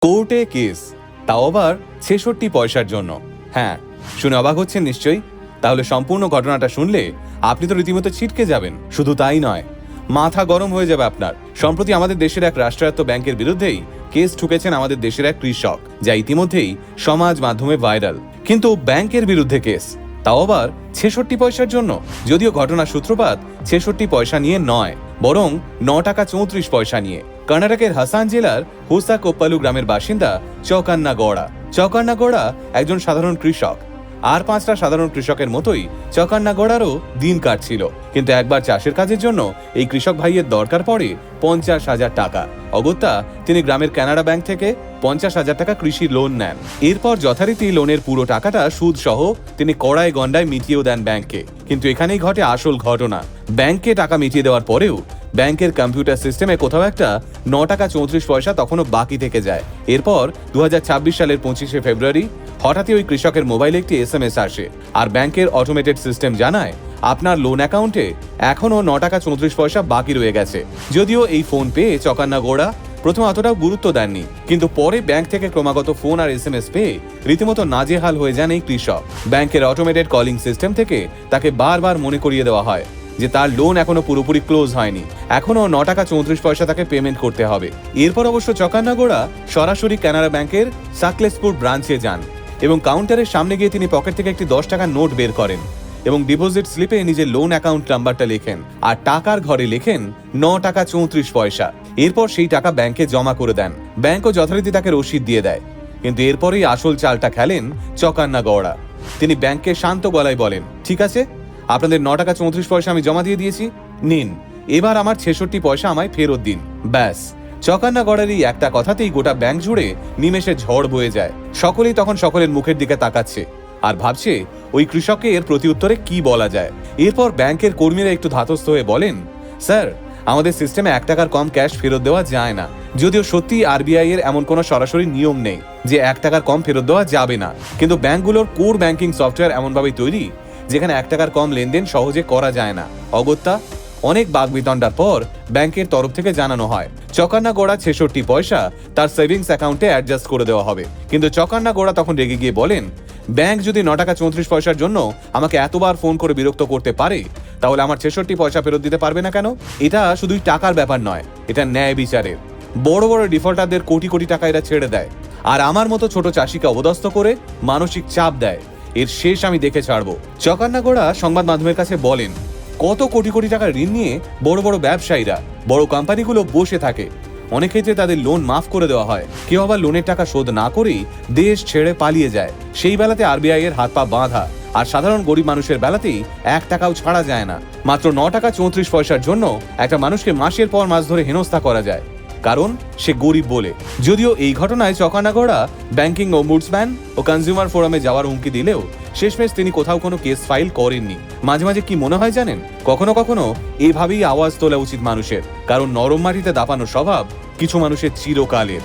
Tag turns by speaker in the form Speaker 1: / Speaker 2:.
Speaker 1: কোর্টে কেস, তাও আবার ৬৬ পয়সার জন্য। হ্যাঁ, শুনে অবাক হচ্ছেন নিশ্চয়ই। তাহলে সম্পূর্ণ ঘটনাটা শুনলে আপনি তো রীতিমতো ছিটকে যাবেন। শুধু তাই নয়, মাথা গরম হয়ে যাবে আপনার। সম্প্রতি আমাদের দেশের এক রাষ্ট্রায়ত্ত ব্যাংকের বিরুদ্ধেই কেস ঠুকেছেন আমাদের দেশের এক কৃষক, যা ইতিমধ্যেই সমাজ মাধ্যমে ভাইরাল। কিন্তু ব্যাংকের বিরুদ্ধে কেস, তাও আবার ৬৬ পয়সার জন্য। যদিও ঘটনার সূত্রপাত ৬৬ পয়সা নিয়ে নয়, বরং ৯ টাকা ৩৪ পয়সা নিয়ে। কর্ণাটকের হাসান জেলার হোসাকোপ্পালু গ্রামের বাসিন্দা চৌকান্না গৌড়া। চৌকান্না গৌড়া একজন সাধারণ কৃষক। আর ৫টা সাধারণ কৃষকের মতোই চৌকান্না গৌড়ারও দিন কাটছিল। কিন্তু একবার চাষের কাজের জন্য এই কৃষক ভাইয়ের দরকার পড়ে ৫০,০০০ টাকা। অগত্যা তিনি গ্রামের কানাড়া ব্যাংক থেকে ৫০,০০০ টাকা কৃষি লোন নেন। এরপর যথারীতি লোনের পুরো টাকাটা সুদ সহ তিনি কড়ায় গন্ডায় মিটিয়েও দেন ব্যাংকে। কিন্তু এখানেই ঘটে আসল ঘটনা। ব্যাংকে টাকা মিটিয়ে দেওয়ার পরেও ব্যাংকের কম্পিউটার সিস্টেমে কোথাও একটা ৯ টাকা ৩৪ পয়সা তখনও বাকি থেকে যায়। এরপর ২০২৬ সালের ২৫শে ফেব্রুয়ারি হঠাৎই ওই কৃষকের মোবাইলে একটি SMS আসে, আর ব্যাংকের অটোমেটেড সিস্টেম জানায় আপনার লোন অ্যাকাউন্টে এখনও ৯ টাকা ৩৪ পয়সা বাকি রয়ে গেছে। যদিও এই ফোন পেয়ে চৌকান্না গৌড়া প্রথমে অতটাও গুরুত্ব দেননি, কিন্তু পরে ব্যাংক থেকে ক্রমাগত ফোন আর SMS পেয়ে রীতিমতো নাজেহাল হয়ে যান এই কৃষক। ব্যাংকের অটোমেটেড কলিং সিস্টেম থেকে তাকে বারবার মনে করিয়ে দেওয়া হয় যে তার লোন এখনো পুরোপুরি ক্লোজ হয়নি, এখনো ৯ টাকা ৩৪ পয়সা তাকে পেমেন্ট করতে হবে। এরপর অবশ্য চৌকান্না গৌড়া সরাসরি কানাড়া ব্যাংকের সাকলেসপুর ব্রাঞ্চে যান এবং কাউন্টারের সামনে গিয়ে তিনি পকেট থেকে একটি ১০ টাকার নোট বের করেন এবং ডিপোজিট স্লিপে নিজের লোন অ্যাকাউন্ট নাম্বারটা লেখেন আর টাকার ঘরে লেখেন ৯ টাকা ৩৪ পয়সা। এরপর সেই টাকা ব্যাংকে জমা করে দেন। ব্যাংকও যথারীতি তাকে রসিদ দিয়ে দেয়। কিন্তু এরপরেই আসল চালটা খেলেন চৌকান্না গৌড়া। তিনি ব্যাংকে শান্ত গলায় বলেন, ঠিক আছে, আপনাদের ৯ টাকা ৩৪ পয়সা আমি জমা দিয়ে দিয়েছি, নিন, এবার আমার ৬৬ পয়সা আমায় ফেরত দিন। ব্যাস, চৌকান্না গৌড়ার এই একটা কথাতেই গোটা ব্যাংক জুড়ে নিমেষে ঝড় বয়ে যায়। সকলেই তখন সকলের মুখের দিকে তাকাচ্ছে আর ভাবছে ওই কৃষককে এর প্রতিউত্তরে কি বলা যায়। এরপর ব্যাংকের কর্মীরা একটু ধাতস্থ হয়ে বলেন, স্যার, আমাদের সিস্টেমে ১ টাকার কম ক্যাশ ফেরত দেওয়া যায় না। যদিও সত্যি RBI এর এমন কোনো সরাসরি নিয়ম নেই যে ১ টাকার কম ফেরত দেওয়া যাবে না, কিন্তু ব্যাংকগুলোর কোর ব্যাংকিং সফটওয়্যার এমনভাবেই তৈরি যেখানে ১ টাকার কম লেনদেন সহজে করা যায় না। অগত্যা অনেক বাগবিতণ্ডার পর ব্যাংকের তরফ থেকে জানানো হয় চৌকান্না গৌড়া ৬৬ পয়সা তার সেভিংস অ্যাকাউন্টে অ্যাডজাস্ট করে দেওয়া হবে। কিন্তু চৌকান্না গৌড়া তখন রেগে গিয়ে বলেন, ব্যাংক যদি ৯ টাকা ৩৪ পয়সার জন্য আমাকে এতবার ফোন করে বিরক্ত করতে পারে, তাহলে আমার ৬৬ পয়সা ফেরত দিতে পারবে না কেন? এটা শুধুই টাকার ব্যাপার নয়, এটা ন্যায় বিচারের। বড় বড় ডিফল্টারদের কোটি কোটি টাকা এরা ছেড়ে দেয়, আর আমার মতো ছোট চাষিকে অবদস্থ করে মানসিক চাপ দেয়। এর শেষ আমি দেখে ছাড়বো। চৌকান্না গৌড়া সংবাদ মাধ্যমের কাছে বলেন, কত কোটি কোটি টাকা ঋণ নিয়ে বড় বড় ব্যবসায়ীরা, বড় কোম্পানিগুলো বসে থাকে। অনেক ক্ষেত্রে তাদের লোন মাফ করে দেওয়া হয়, কেউ আবার লোনের টাকা শোধ না করেই দেশ ছেড়ে পালিয়ে যায়। সেই বেলাতে RBI এর হাত পা বাঁধা, আর সাধারণ গরিব মানুষের বেলাতেই ১ টাকাও ছাড়া যায় না। মাত্র ৯ টাকা ৩৪ পয়সার জন্য একটা মানুষকে মাসের পর মাস ধরে হেনস্থা করা যায়, কারণ সে গরিব বলে। যদিও এই ঘটনায় চৌকান্না গৌড়া ব্যাংকিং অম্বুডসম্যান ও কনজিউমার ফোরামে যাওয়ার হুমকি দিলেও শেষমেশ তিনি কোথাও কোনো কেস ফাইল করেননি। মাঝে মাঝে কি মনে হয় জানেন, কখনো কখনো এভাবেই আওয়াজ তোলা উচিত মানুষের, কারণ নরম মাটিতে দাপানো স্বভাব কিছু মানুষের চিরকালের।